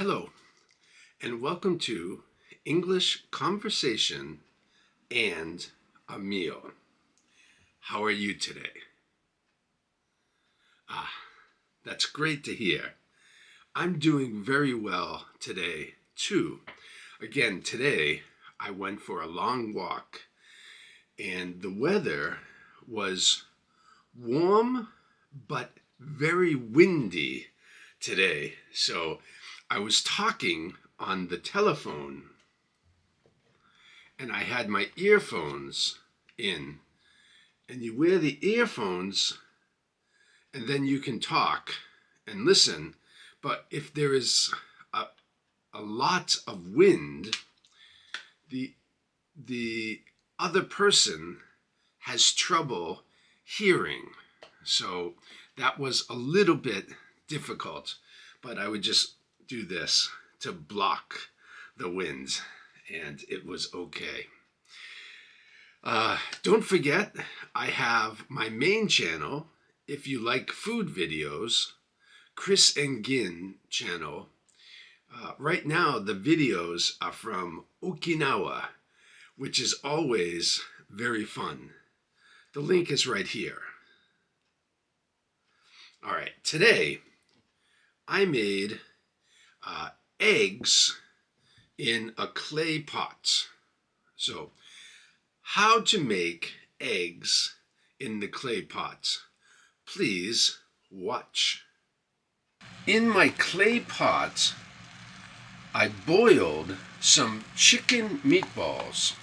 Hello, and welcome to English Conversation and a Meal. How are you today? That's great to hear. I'm doing very well today, too. Again, today I went for a long walk, and the weather was warm but very windy today. So I was talking on the telephone and I had my earphones in, and you wear the earphones and then you can talk and listen. But if there is a lot of wind, the other person has trouble hearing. So that was a little bit difficult, but I would just do this to block the winds, and it was okay. Don't forget, I have my main channel. If you like food videos, Chris and Gin channel. Right now, the videos are from Okinawa, which is always very fun. The link is right here. All right, today I made eggs in a clay pot. So, how to make eggs in the clay pot? Please watch. In my clay pot, I boiled some chicken meatballs.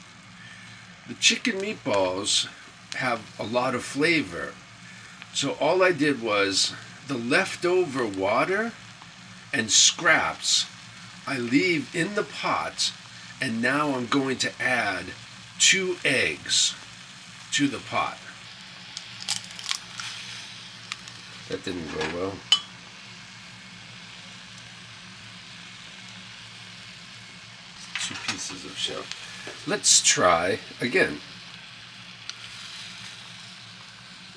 The chicken meatballs have a lot of flavor. So all I did was the leftover water and scraps I leave in the pot, and now I'm going to add 2 eggs to the pot. That didn't go well. Two pieces of shell. Let's try again.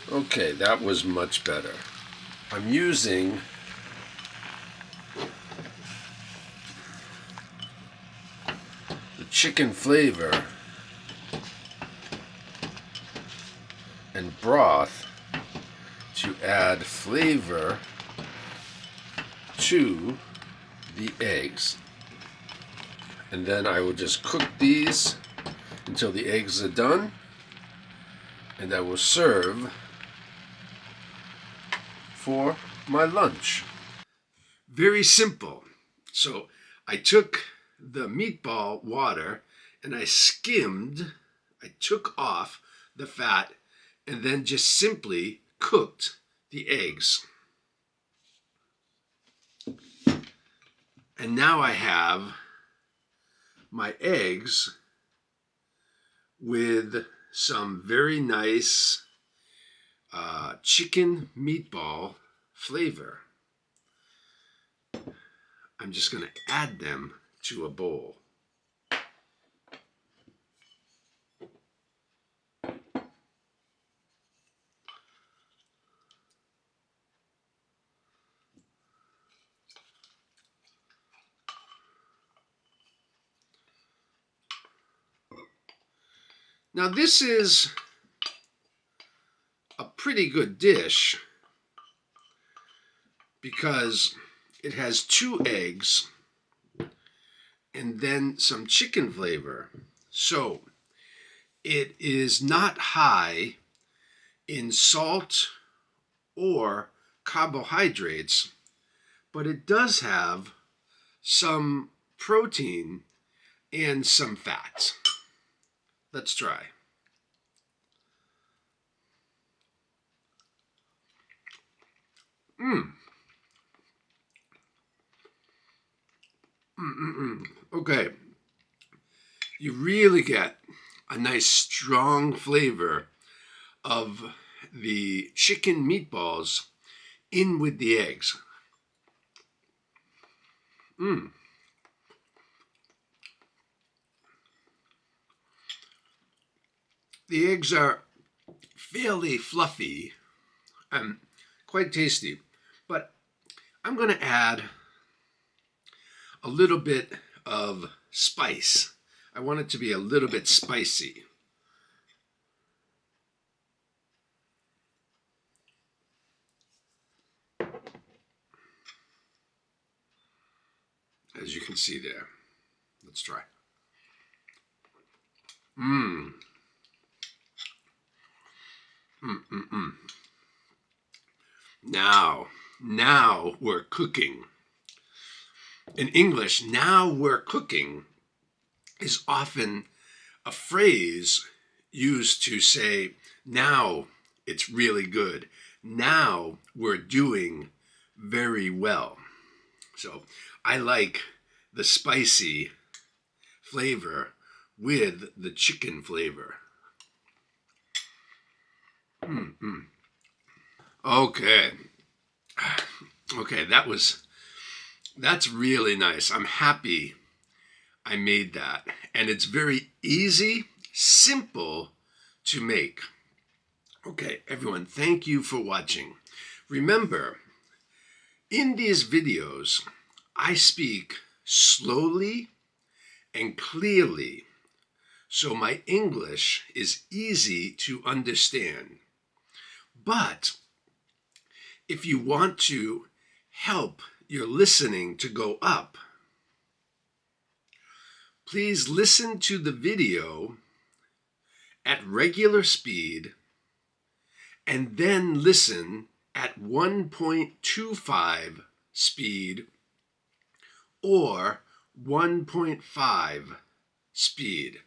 Okay, that was much better. I'm using the chicken flavor and broth to add flavor to the eggs. And then I will just cook these until the eggs are done, and I will serve for my lunch. Very simple. So I took the meatball water and I took off the fat, and then just simply cooked the eggs. And now I have my eggs with some very nice chicken meatball flavor. I'm just going to add them to a bowl. Now this is a pretty good dish because it has 2 eggs and then some chicken flavor. So it is not high in salt or carbohydrates, but it does have some protein and some fat. Let's try. Okay. You really get a nice strong flavor of the chicken meatballs in with the eggs. The eggs are fairly fluffy and quite tasty, but I'm going to add a little bit of spice. I want it to be a little bit spicy. As you can see there. Let's try. Now we're cooking. In English, now we're cooking is often a phrase used to say, now it's really good. Now we're doing very well. So I like the spicy flavor with the chicken flavor. Okay. Okay, that's really nice. I'm happy I made that. And it's very easy, simple to make. Okay, everyone, thank you for watching. Remember, in these videos, I speak slowly and clearly, so my English is easy to understand. But if you want to help your listening to go up, please listen to the video at regular speed and then listen at 1.25 speed or 1.5 speed.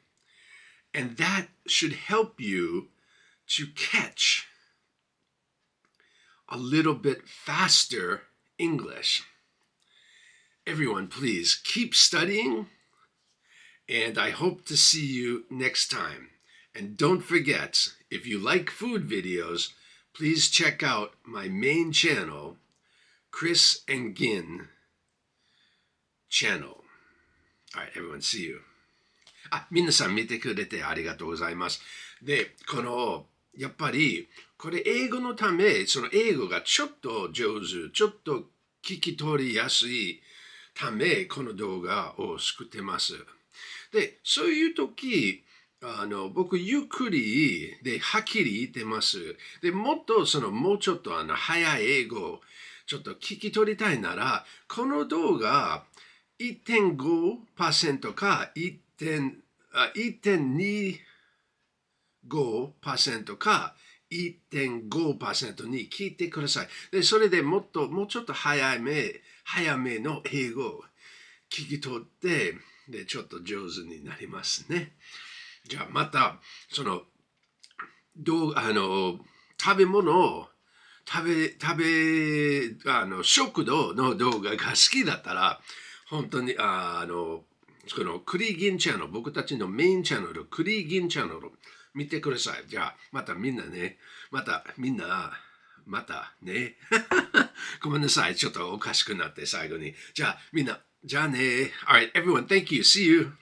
And that should help you to catch a little bit faster English. Everyone, please keep studying, and I hope to see you next time. And don't forget, if you like food videos, please check out my main channel, Chris and Gin channel. All right, everyone, see you. 皆さん見てくれてありがとうございます。で、やっぱり、これ英語のため、その英語がちょっと上手、ちょっと聞き取りやすいため、この動画を作ってます。で、そういう時、僕、ゆっくりで、はっきり言ってます。で、もっと、もうちょっと早い英語、ちょっと聞き取りたいなら、この動画、1.5% か1.25% か1.5% に聞いてください。で、それでもうちょっと早めの英語を聞き取って、で、ちょっと上手になりますね。じゃあまた、食べ物、食堂の動画が好きだったら、本当に、このクリギンチャンネル、僕たちのメインチャンネル、クリギンチャンネル、見てください。じゃあ、またみんなね。ごめんなさい。ちょっとおかしくなって最後に。じゃあ、みんな、じゃあね。Alright, everyone, thank you. See you.